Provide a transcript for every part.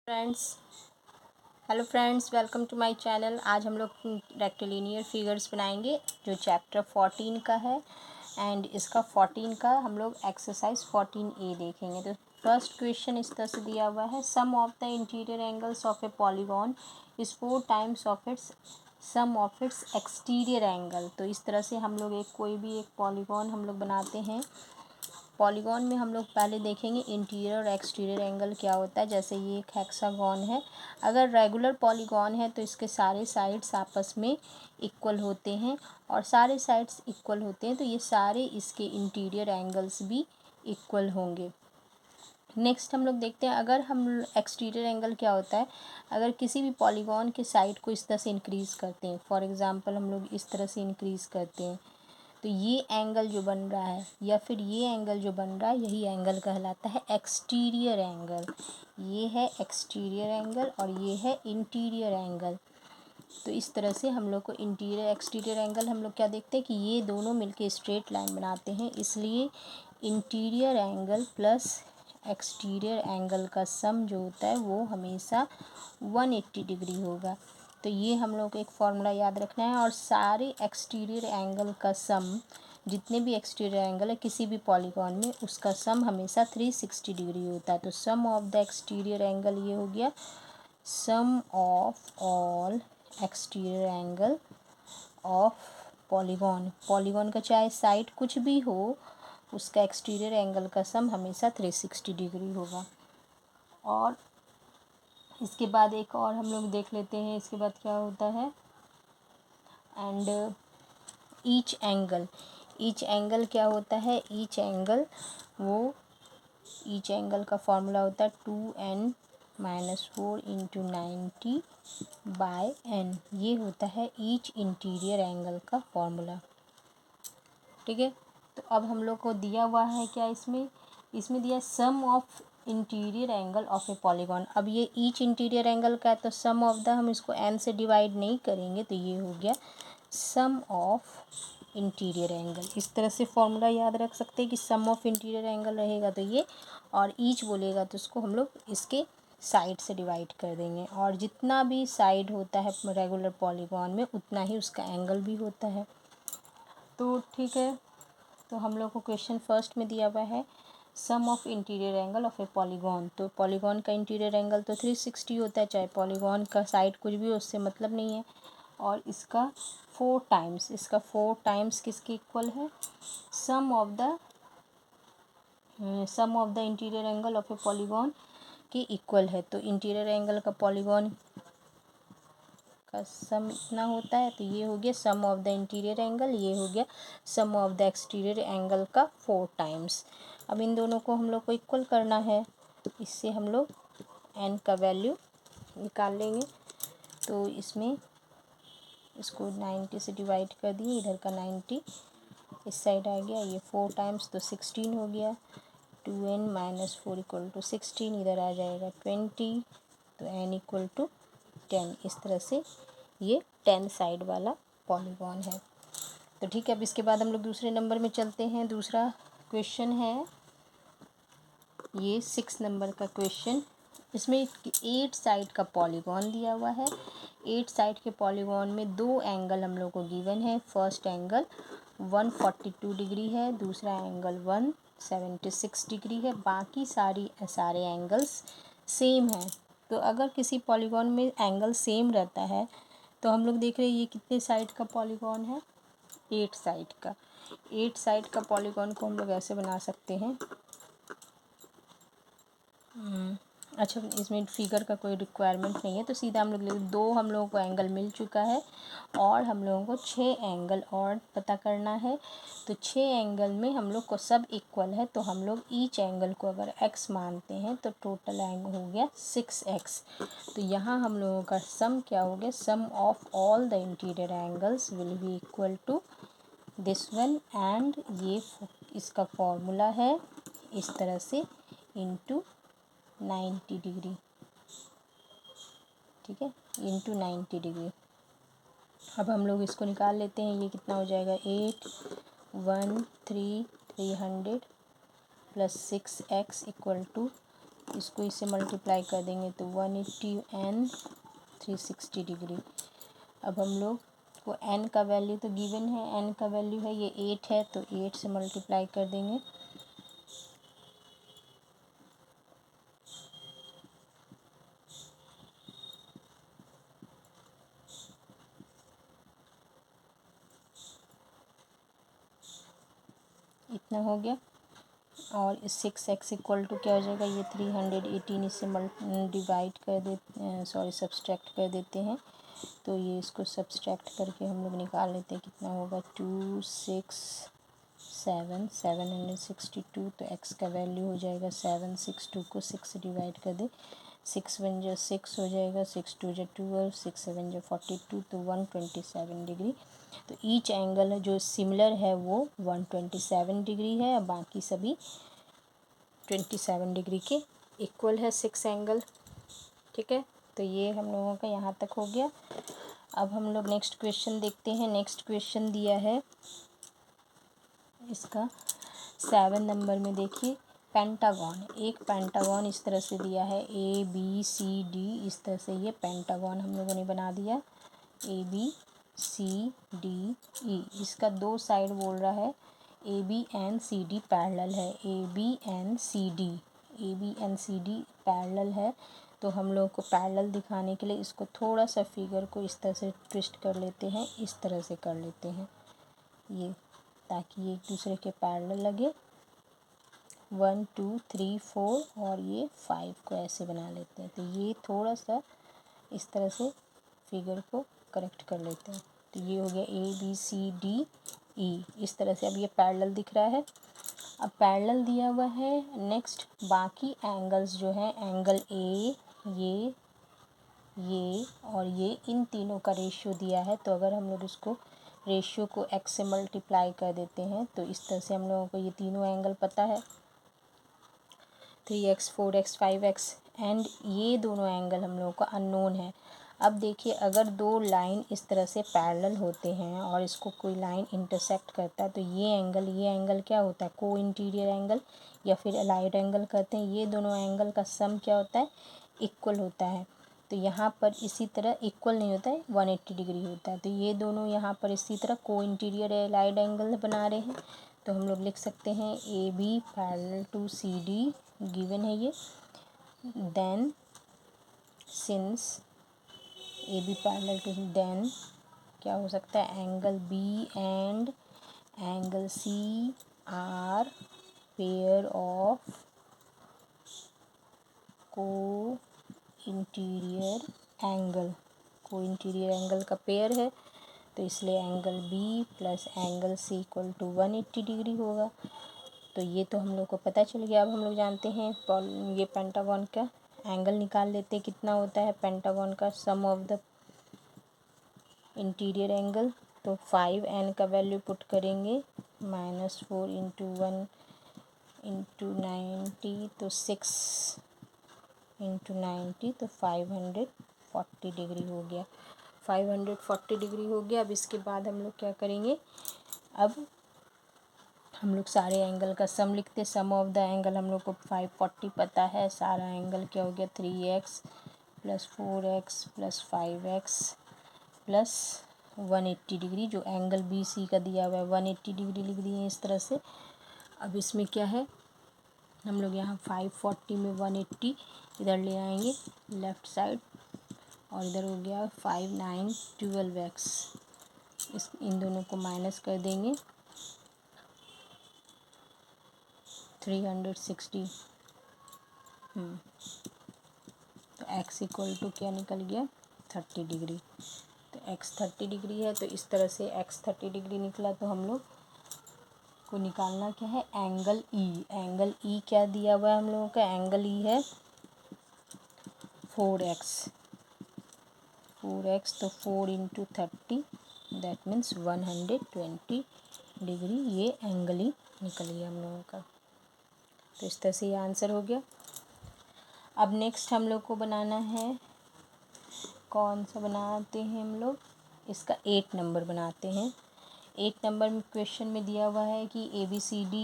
Friends hello friends, welcome to my channel. आज हम लोग रेक्टिलिनियर फिगर्स बनाएंगे जो चैप्टर 14 का है एंड इसका 14 का हम लोग एक्सरसाइज 14A देखेंगे। तो फर्स्ट क्वेश्चन इस तरह से दिया हुआ है, sum of the interior angles of a polygon is 4 times of its sum of its exterior angle. तो इस तरह से हम लोग कोई भी एक पॉलीगॉन हम लोग बनाते हैं। पॉलीगॉन में हम लोग पहले देखेंगे इंटीरियर और एक्सटीरियर एंगल क्या होता है। जैसे ये एक हेक्सागोन है, अगर रेगुलर पॉलीगॉन है तो इसके सारे साइड्स आपस में इक्वल होते हैं, और सारे साइड्स इक्वल होते हैं तो ये सारे इसके इंटीरियर एंगल्स भी इक्वल होंगे। नेक्स्ट हम लोग देखते हैं, अगर हम एक्सटीरियर एंगल क्या होता है, अगर किसी भी पॉलीगॉन के साइड को इस तरह से इंक्रीज़ करते हैं, फॉर एग्ज़ाम्पल हम लोग इस तरह से इंक्रीज़ करते हैं, तो ये एंगल जो बन रहा है या फिर ये एंगल जो बन रहा है, यही एंगल कहलाता है एक्सटीरियर एंगल। ये है एक्सटीरियर एंगल और ये है इंटीरियर एंगल। तो इस तरह से हम लोग को इंटीरियर एक्सटीरियर एंगल हम लोग क्या देखते हैं कि ये दोनों मिलके स्ट्रेट लाइन बनाते हैं, इसलिए interior angle plus exterior angle का सम जो होता है वो हमेशा 180 डिग्री होगा। तो ये हम लोग को एक फॉर्मूला याद रखना है। और सारे एक्सटीरियर एंगल का सम, जितने भी एक्सटीरियर एंगल है किसी भी पॉलीगॉन में, उसका सम हमेशा 360 डिग्री होता है। तो sum of the exterior angle ये हो गया, sum of all exterior angle of polygon. Polygon का चाहे साइड कुछ भी हो, उसका एक्सटीरियर एंगल का सम हमेशा 360 डिग्री होगा। और इसके बाद एक और हम लोग देख लेते हैं, इसके बाद क्या होता है, एंड ईच एंगल क्या होता है, ईच एंगल का फॉर्मूला होता है 2n-4 इंटू 90/n। ये होता है ईच इंटीरियर एंगल का फॉर्मूला। ठीक है, तो अब हम लोग को दिया हुआ है क्या, इसमें दिया sum of interior angle of a polygon. अब ये ईच इंटीरियर एंगल का है तो सम ऑफ द हम इसको n से डिवाइड नहीं करेंगे, तो ये हो गया सम ऑफ इंटीरियर एंगल। इस तरह से फॉर्मूला याद रख सकते हैं कि सम ऑफ इंटीरियर एंगल रहेगा तो ये, और ईच बोलेगा तो उसको हम लोग इसके साइड से डिवाइड कर देंगे, और जितना भी साइड होता है रेगुलर पॉलीगॉन में उतना ही उसका एंगल भी होता है। तो ठीक है, तो हम लोग को क्वेश्चन फर्स्ट में दिया हुआ है sum of interior angle of a polygon. तो पॉलीगॉन का इंटीरियर एंगल तो 360 होता है, चाहे पॉलीगॉन का साइड कुछ भी हो, उससे मतलब नहीं है। और इसका 4 टाइम्स किसके इक्वल है, sum of the interior angle of a polygon के इक्वल है। तो इंटीरियर एंगल का पॉलीगॉन का सम इतना होता है, तो ये हो गया sum of the interior angle, ये हो गया sum of the exterior angle का 4 टाइम्स। अब इन दोनों को हम लोग को इक्वल करना है, इससे हम लोग n का वैल्यू निकाल लेंगे। तो इसमें इसको 90 से डिवाइड कर दिए, इधर का 90 इस साइड आ गया, ये 4 टाइम्स तो 16 हो गया। 2n-4 इक्वल टू 16, इधर आ जाएगा 20, तो n इक्वल टू 10। इस तरह से ये 10 साइड वाला पॉलीगॉन है। तो ठीक है, अब इसके बाद हम लोग दूसरे नंबर में चलते हैं। दूसरा क्वेश्चन है ये 6 नंबर का क्वेश्चन। इसमें 8 साइड का पॉलीगॉन दिया हुआ है। 8 साइड के पॉलीगॉन में 2 एंगल हम लोग को गिवन है। फर्स्ट एंगल 142 डिग्री है, दूसरा एंगल 176 डिग्री है। बाकी सारे एंगल्स सेम हैं। तो अगर किसी पॉलीगॉन में एंगल सेम रहता है तो हम लोग देख रहे हैं ये कितने साइड का पॉलीगॉन है, 8 साइड का। 8 साइड का पॉलीगॉन को हम लोग ऐसे बना सकते हैं। अच्छा, इसमें फिगर का कोई रिक्वायरमेंट नहीं है, तो सीधा हम लोग 2 हम लोगों को एंगल मिल चुका है और हम लोगों को 6 एंगल और पता करना है। तो 6 एंगल में हम लोग को सब इक्वल है, तो हम लोग ईच एंगल को अगर x मानते हैं तो टोटल एंगल हो गया 6x। तो यहाँ हम लोगों का सम क्या हो गया, sum of all the interior angles will be equal to this one, and ये इसका फॉर्मूला है इस तरह से इंटू 90 डिग्री। ठीक है, इंटू 90 डिग्री। अब हम लोग इसको निकाल लेते हैं, ये कितना हो जाएगा 813 300 प्लस 6x इक्वल टू इसको इससे मल्टीप्लाई कर देंगे तो 180 एंड 360 डिग्री। अब हम लोग को n का वैल्यू तो गिवन है, n का वैल्यू है ये 8 है, तो 8 से मल्टीप्लाई कर देंगे। इतना हो गया। और इस 6x इक्वल टू क्या हो जाएगा, ये 318 इससे डिवाइड कर दे सब्सट्रैक्ट कर देते हैं। तो ये इसको सब्सट्रैक्ट करके हम लोग निकाल लेते हैं कितना होगा, 2 6 7 762। तो x का वैल्यू हो जाएगा 762 को 6 से डिवाइड कर दे, 6 1 जो 6 हो जाएगा, 6 2 जो 12, 6 7 जो 42, तो 127 डिग्री। तो ईच एंगल जो सिमिलर है वो 127 डिग्री है, बाकी सभी 27 डिग्री के इक्वल है 6 एंगल। ठीक है, तो ये हम लोगों का यहाँ तक हो गया। अब हम लोग नेक्स्ट क्वेश्चन देखते हैं। नेक्स्ट क्वेश्चन दिया है इसका 7 नंबर में, देखिए पेंटागन, एक पेंटागन इस तरह से दिया है, ABCD, इस तरह से ये पेंटागन हम लोगों ने बना दिया, ABCDE। इसका दो साइड बोल रहा है AB and CD पैरेलल है, ABNCD पैरेलल है। तो हम लोग को पैरेलल दिखाने के लिए इसको थोड़ा सा फिगर को इस तरह से ट्विस्ट कर लेते हैं, इस तरह से कर लेते हैं ये, ताकि ये एक दूसरे के पैरेलल लगे। 1 2 3 4 और ये 5 को ऐसे बना लेते हैं। तो ये थोड़ा सा इस तरह से फिगर को करेक्ट कर लेते हैं। तो ये हो गया ABCDE, इस तरह से। अब ये पैरेलल दिख रहा है। अब पैरेलल दिया हुआ है। नेक्स्ट बाकी एंगल्स जो हैं, एंगल A, ये और ये, इन तीनों का रेशियो दिया है। तो अगर हम लोग इसको रेशियो को x से मल्टीप्लाई कर देते हैं तो इस तरह से हम लोगों को ये तीनों एंगल पता है, 3x 4x 5x, एंड ये दोनों एंगल हम लोगों का अननोन है। अब देखिए, अगर दो लाइन इस तरह से पैरेलल होते हैं और इसको कोई लाइन इंटरसेक्ट करता है तो ये एंगल क्या होता है, को इंटीरियर एंगल या फिर अलाइड एंगल कहते हैं। ये दोनों एंगल का सम क्या होता है, इक्वल होता है। तो यहाँ पर इसी तरह इक्वल नहीं होता है, 180 डिग्री होता है। तो ये दोनों यहाँ पर इसी तरह को इंटीरियर अलाइड एंगल बना रहे हैं। तो हम लोग लिख सकते हैं AB parallel to CD, given है ये। Then since AB parallel to, then क्या हो सकता है, angle B and angle C are pair of co interior angle, co interior angle का पेयर है। तो इसलिए angle B plus angle C equal to 180 degree होगा। तो ये तो हम लोग को पता चल गया। अब हम लोग जानते हैं ये पेंटागन का एंगल निकाल लेते हैं, कितना होता है पेंटागन का सम ऑफ द इंटीरियर एंगल। तो 5n का वैल्यू पुट करेंगे, -4 इंटू 1 इंटू 90, तो 6 इंटू 90, तो 540 डिग्री हो गया, 540 डिग्री हो गया। अब इसके बाद हम लोग क्या करेंगे, अब हम लोग सारे एंगल का सम लिखते। सम ऑफ द एंगल हम लोग को 540 पता है। सारा एंगल क्या हो गया, 3x plus 4x plus 5x plus 180 degree, जो एंगल BC का दिया हुआ है 180 डिग्री लिख दिए इस तरह से। अब इसमें क्या है, हम लोग यहाँ 540 में 180 इधर ले आएंगे लेफ़्ट साइड, और इधर हो गया 5 9 12x, इन दोनों को माइनस कर देंगे, 360। तो x इक्वल टू क्या निकल गया, 30 डिग्री। तो x 30 डिग्री है। तो इस तरह से x 30 डिग्री निकला। तो हम लोग को निकालना क्या है, एंगल E। एंगल E क्या दिया हुआ है हम लोगों का, एंगल E है 4x, तो 4 इंटू 30 दैट मीन्स 120 डिग्री, ये एंगल E निकल गया हम लोगों का। तो इस तरह से ये आंसर हो गया। अब नेक्स्ट हम लोग को बनाना है, कौन सा बनाते हैं हम लोग, इसका 8 नंबर बनाते हैं। 8 नंबर में क्वेश्चन में दिया हुआ है कि ABCD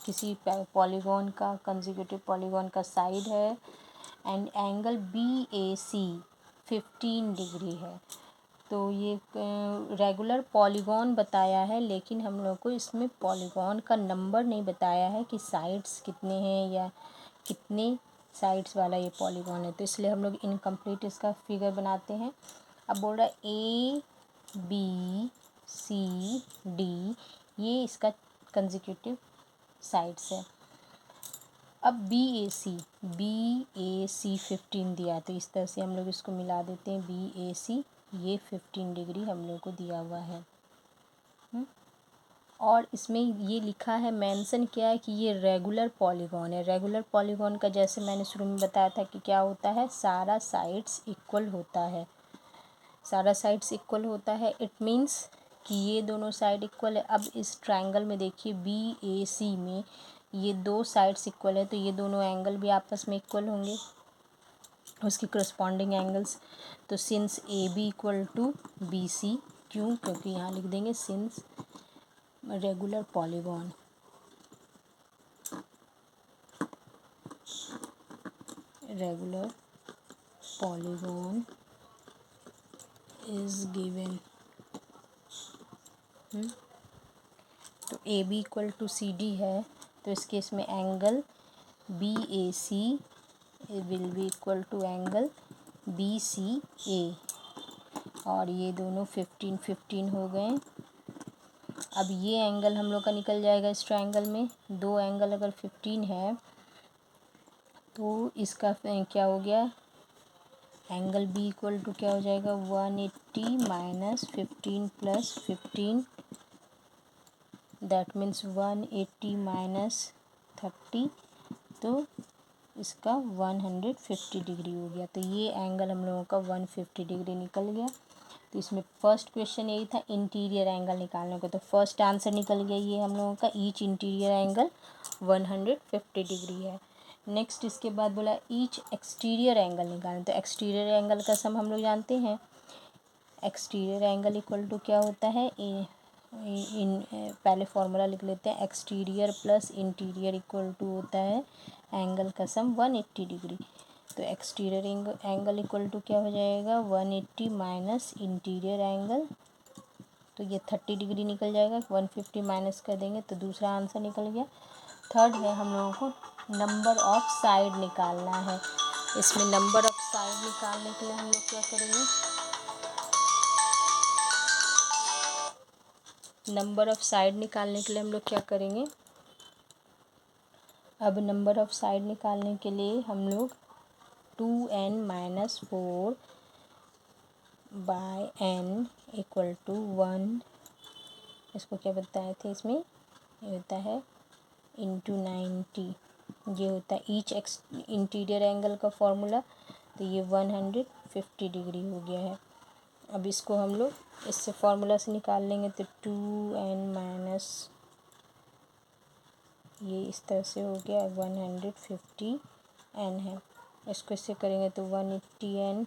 किसी पॉलीगॉन का, कंसेक्यूटिव पॉलीगॉन का साइड है एंड एंगल BAC 15 डिग्री है। तो ये रेगुलर पॉलीगॉन बताया है, लेकिन हम लोग को इसमें पॉलीगॉन का नंबर नहीं बताया है कि साइड्स कितने हैं या कितने साइड्स वाला ये पॉलीगॉन है, तो इसलिए हम लोग इनकम्प्लीट इसका फिगर बनाते हैं। अब बोल रहा है ABCD ये इसका कंसेक्यूटिव साइड्स है। अब BAC 15 दिया, तो इस तरह से हम लोग इसको मिला देते हैं। BAC ये 15 डिग्री हम लोग को दिया हुआ है। और इसमें ये लिखा है, मेंशन किया है कि ये रेगुलर पॉलीगॉन है। रेगुलर पॉलीगॉन का जैसे मैंने शुरू में बताया था कि क्या होता है, सारा साइड्स इक्वल होता है। सारा साइड्स इक्वल होता है, इट मीन्स कि ये दोनों साइड इक्वल है। अब इस ट्रायंगल में देखिए BAC में ये दो साइड्स इक्वल है, तो ये दोनों एंगल भी आपस में इक्वल होंगे, उसकी करस्पॉन्डिंग एंगल्स। तो since AB equal to BC, क्यों, क्योंकि यहाँ लिख देंगे since regular polygon is given. तो AB इक्वल टू CD है, तो इस केस में angle BAC will be equal to angle BCA, और ये दोनों 15 हो गए। अब ये एंगल हम लोग का निकल जाएगा इस ट्रायंगल में। दो एंगल अगर 15 है तो इसका क्या हो गया, एंगल B इक्वल टू क्या हो जाएगा, 180 minus 15 plus 15, that means 180 minus 30, तो इसका 150 डिग्री हो गया। तो ये एंगल हम लोगों का 150 डिग्री निकल गया। तो इसमें फर्स्ट क्वेश्चन यही था इंटीरियर एंगल निकालने को, तो फर्स्ट आंसर निकल गया ये हम लोगों का, ईच इंटीरियर एंगल 150 डिग्री है। नेक्स्ट इसके बाद बोला ईच एक्सटीरियर एंगल निकालना, तो एक्सटीरियर एंगल का सम हम लोग जानते हैं। एक्सटीरियर एंगल इक्वल टू क्या होता है, पहले फॉर्मूला लिख लेते हैं, exterior plus interior equal to होता है एंगल का सम 180 डिग्री। तो एक्सटीरियर एंगल इक्वल टू क्या हो जाएगा, 180 माइनस इंटीरियर एंगल, तो ये 30 डिग्री निकल जाएगा। 150 माइनस कर देंगे तो दूसरा आंसर निकल गया। थर्ड है हम लोगों को नंबर ऑफ साइड निकालना है। इसमें नंबर ऑफ साइड निकालने के लिए हम लोग क्या करेंगे, नंबर ऑफ साइड निकालने के लिए हम लोग क्या करेंगे, अब नंबर ऑफ साइड निकालने के लिए हम लोग 2n minus 4 by n equal to 1, इसको क्या बताए थे, इसमें ये होता है इंटू 90, ये होता है ईच इंटीरियर एंगल का फॉर्मूला। तो ये 150 डिग्री हो गया है। अब इसको हम लोग इससे फॉर्मूला से निकाल लेंगे, तो 2n माइनस ये इस तरह से हो गया 150n है। इसको इससे करेंगे तो 180n,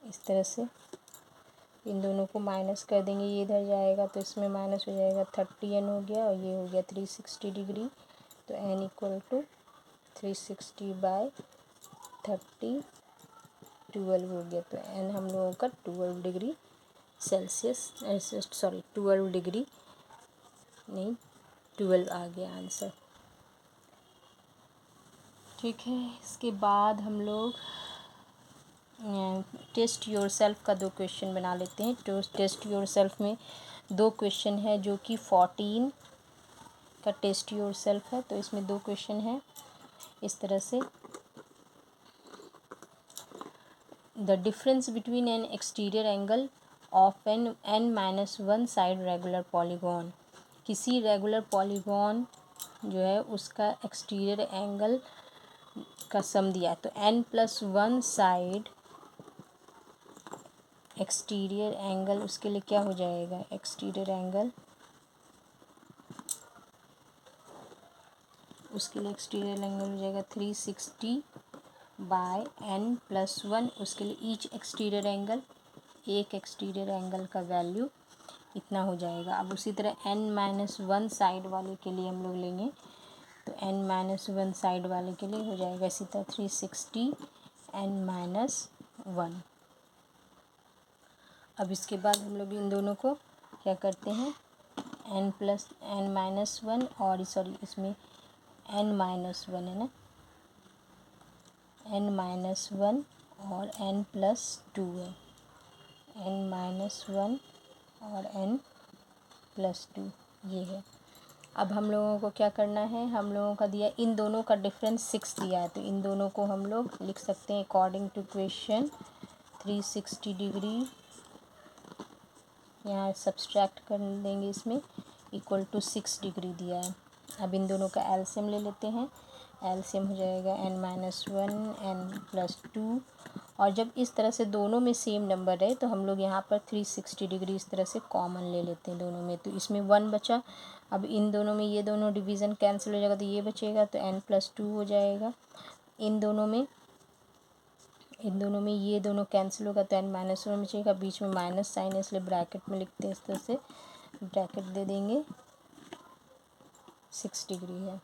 इस तरह से इन दोनों को माइनस कर देंगे, ये इधर जाएगा तो इसमें माइनस हो जाएगा, 30n हो गया, और ये हो गया 360 डिग्री। तो n इक्वल टू 360 बाय 30 12 हो गया। तो n हम लोगों का 12 डिग्री सेल्सियस, सॉरी 12 डिग्री नहीं 12 आ गया आंसर। ठीक है, इसके बाद हम लोग टेस्ट योर सेल्फ का दो क्वेश्चन बना लेते हैं। तो टेस्ट योर सेल्फ में दो क्वेश्चन है, जो कि 14 का टेस्ट योर सेल्फ है। तो इसमें दो क्वेश्चन है इस तरह से, the difference between an exterior angle of n minus 1 side regular polygon. किसी रेगुलर पॉलीगॉन जो है उसका एक्सटीरियर एंगल का सम दिया है, तो n+1 साइड एक्सटीरियर एंगल, उसके लिए क्या हो जाएगा, एक्सटीरियर एंगल, उसके लिए एक्सटीरियर एंगल हो जाएगा 360 बाय n+1, उसके लिए ईच एक्सटीरियर एंगल, एक एक्सटीरियर एंगल का वैल्यू इतना हो जाएगा। अब उसी तरह n-1 साइड वाले के लिए हम लोग लेंगे तो n-1 साइड वाले के लिए हो जाएगा इसी तरह 360 n-1। अब इसके बाद हम लोग इन दोनों को क्या करते हैं n+n-1 और सॉरी इसमें n-1 है ना, n-1 और n+2 है, n-1 और n+2 ये है। अब हम लोगों को क्या करना है, हम लोगों का दिया इन दोनों का डिफरेंस 6 दिया है तो इन दोनों को हम लोग लिख सकते हैं अकॉर्डिंग टू इक्वेशन 360 डिग्री यहाँ सब्सट्रैक्ट कर देंगे इसमें इक्वल टू 6 डिग्री दिया है। अब इन दोनों का एलसीएम ले लेते हैं, एलसीएम हो जाएगा n-1 n+2 और जब इस तरह से दोनों में सेम नंबर है तो हम लोग यहाँ पर 360 डिग्री इस तरह से कॉमन ले लेते हैं दोनों में, तो इसमें 1 बचा। अब इन दोनों में ये दोनों डिवीज़न कैंसिल हो जाएगा तो ये बचेगा तो n+2 हो जाएगा। इन दोनों में ये दोनों कैंसिल होगा तो n-1 बचेगा, बीच में माइनस साइन है इसलिए ब्रैकेट में लिखते हैं इस तरह से, ब्रैकेट दे देंगे 6 डिग्री है।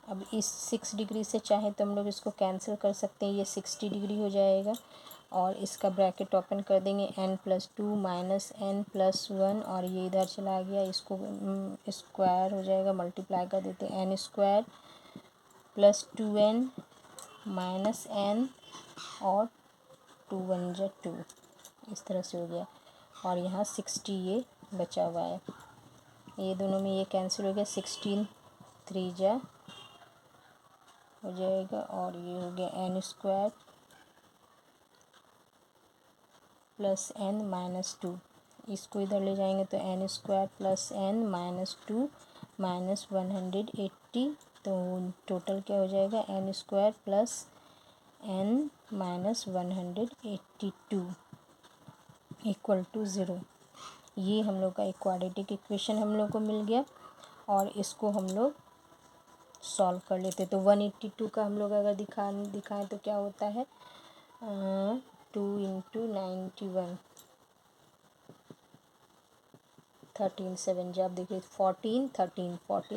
अब इस 6 डिग्री से चाहे तो हम लोग इसको कैंसिल कर सकते हैं, ये 60 डिग्री हो जाएगा और इसका ब्रैकेट ओपन कर देंगे n+2 माइनस n+1 और ये इधर चला गया, इसको स्क्वायर हो जाएगा, मल्टीप्लाई कर देते हैं n² plus 2n minus n और 2×1 2 इस तरह से हो गया और यहाँ 60 ये बचा हुआ है, ये दोनों में ये कैंसिल हो गया, 16 3 हो जाएगा और ये हो गया n² प्लस n-2, इसको इधर ले जाएंगे तो n² प्लस n-2 माइनस 180 तो टोटल क्या हो जाएगा n² plus n-182 equal to 0। ये हम लोग का एक क्वाड्रेटिक इक्वेशन हम लोग को मिल गया और इसको हम लोग सॉल्व कर लेते। तो 182 का हम लोग अगर दिखाएं तो क्या होता है 2 × 91 13 7 जब देखिए 14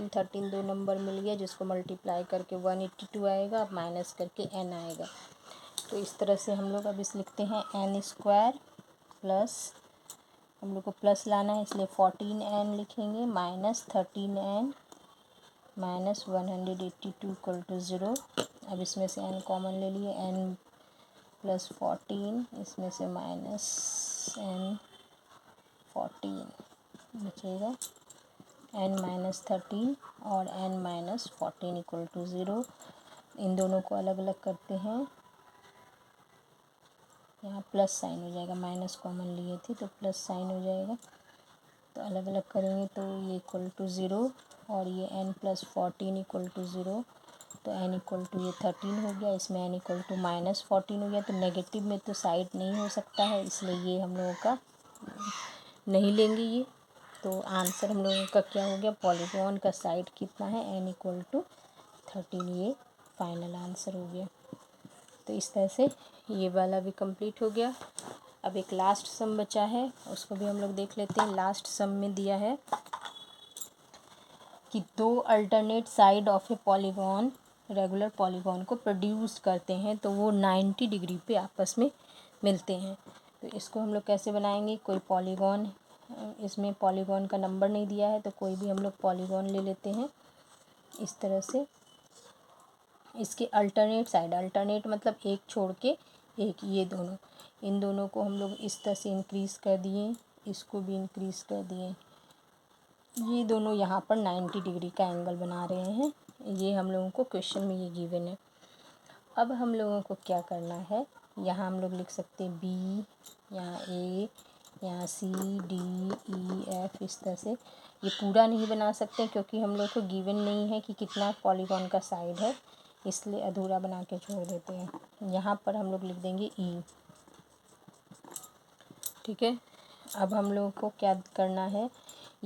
13 दो नंबर मिल गया जिसको मल्टीप्लाई करके 182 आएगा, अब माइनस करके n आएगा। तो इस तरह से हम लोग अब इस लिखते हैं n² प्लस हम लोग को प्लस लाना है इसलिए 14n लिखेंगे minus 13n minus 182 equal to 0। अब इसमें से n कॉमन ले लिए n प्लस 14 इसमें से माइनस n14 बचेगा n-13 और n-14 इक्वल टू 0। इन दोनों को अलग अलग करते हैं, यहाँ प्लस साइन हो जाएगा, माइनस कॉमन लिए थे तो प्लस साइन हो जाएगा, तो अलग अलग करेंगे तो ये इक्वल टू 0 और ये n+14 इक्वल टू 0 तो n इक्वल टू ये 13 हो गया, इसमें n इक्वल टू -14 हो गया। तो नेगेटिव में तो साइड नहीं हो सकता है इसलिए ये हम लोगों का नहीं लेंगे ये, तो आंसर हम लोगों का क्या हो गया पॉलीगॉन का साइड कितना है n इक्वल टू 13, ये फाइनल आंसर हो गया। तो इस तरह से ये वाला भी कंप्लीट हो गया। अब एक लास्ट सम बचा है उसको भी हम लोग देख लेते हैं। लास्ट सम में दिया है कि 2 alternate side of a polygon regular polygon को प्रोड्यूस करते हैं तो वो 90 डिग्री पे आपस में मिलते हैं। तो इसको हम लोग कैसे बनाएंगे, कोई पॉलीगॉन, इसमें पॉलीगॉन का नंबर नहीं दिया है तो कोई भी हम लोग पॉलीगॉन ले लेते हैं इस तरह से। इसके अल्टरनेट साइड, अल्टरनेट मतलब एक छोड़ के एक, ये दोनों, इन दोनों को हम लोग इस तरह से इंक्रीज़ कर दिए, इसको भी इंक्रीज़ कर दिए, ये दोनों यहाँ पर 90 डिग्री का एंगल बना रहे हैं। ये हम लोगों को क्वेश्चन में ये गिवन है। अब हम लोगों को क्या करना है, यहाँ हम लोग लिख सकते हैं बी, यहाँ ए, यहाँ सी डी ई एफ, इस तरह से। ये पूरा नहीं बना सकते क्योंकि हम लोग को गिवन नहीं है कि कितना पॉलीगॉन का साइड है, इसलिए अधूरा बना के छोड़ देते हैं। यहाँ पर हम लोग लिख देंगे ई, ठीक है। अब हम लोगों को क्या करना है,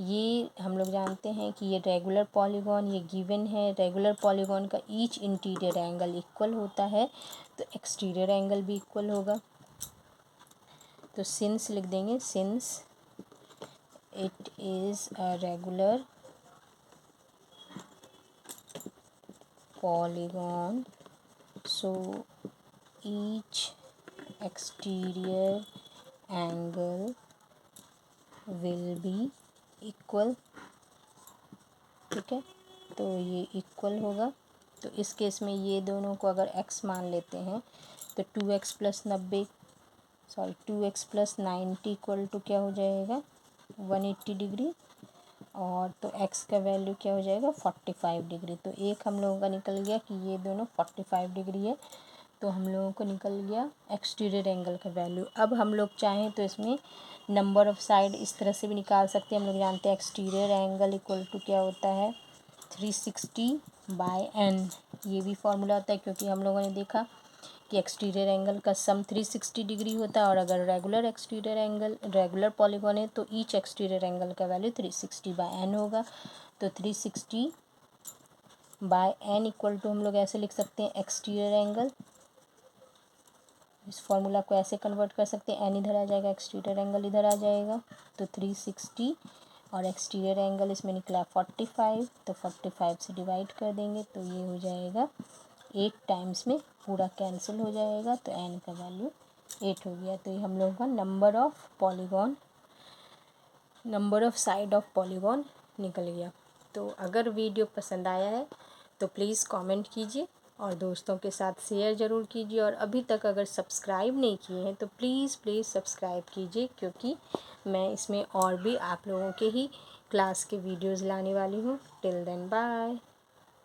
ये हम लोग जानते हैं कि ये रेगुलर पॉलीगॉन ये गिवन है, रेगुलर पॉलीगॉन का ईच इंटीरियर एंगल इक्वल होता है तो एक्सटीरियर एंगल भी इक्वल होगा। तो सिंस लिख देंगे, since it is a regular polygon, so each exterior angle will be equal। ठीक है, तो ये इक्वल होगा। तो इस केस में ये दोनों को अगर x मान लेते हैं तो 2x प्लस 90 इक्वल टू क्या हो जाएगा 180 डिग्री, और तो x का वैल्यू क्या हो जाएगा 45 डिग्री। तो एक हम लोगों का निकल गया कि ये दोनों 45 डिग्री है, तो हम लोगों को निकल गया एक्सटीरियर एंगल का वैल्यू। अब हम लोग चाहें तो इसमें नंबर ऑफ़ साइड इस तरह से भी निकाल सकते हैं। हम लोग जानते हैं एक्सटीरियर एंगल इक्वल टू क्या होता है 360/n, ये भी फॉर्मूला होता है, क्योंकि हम लोगों ने देखा कि एक्सटीरियर एंगल का सम 360 डिग्री होता है, और अगर रेगुलर पॉलीगॉन है तो ईच एक्सटीरियर एंगल का वैल्यू 360/n होगा। तो 360/n इक्वल टू हम लोग ऐसे लिख सकते हैं एक्सटीरियर एंगल, इस फॉर्मूला को ऐसे कन्वर्ट कर सकते हैं, n इधर आ जाएगा, एक्सटीरियर एंगल इधर आ जाएगा, तो 360 और एक्सटीरियर एंगल इसमें निकला 45, तो 45 से डिवाइड कर देंगे तो ये हो जाएगा 8 टाइम्स में पूरा कैंसिल हो जाएगा, तो n का वैल्यू 8 हो गया। तो ये हम लोगों का number of side of polygon निकल गया। तो अगर वीडियो पसंद आया है तो प्लीज़ कमेंट कीजिए और दोस्तों के साथ शेयर ज़रूर कीजिए, और अभी तक अगर सब्सक्राइब नहीं किए हैं तो प्लीज़ सब्सक्राइब कीजिए, क्योंकि मैं इसमें और भी आप लोगों के ही क्लास के वीडियोज़ लाने वाली हूँ। Till then bye.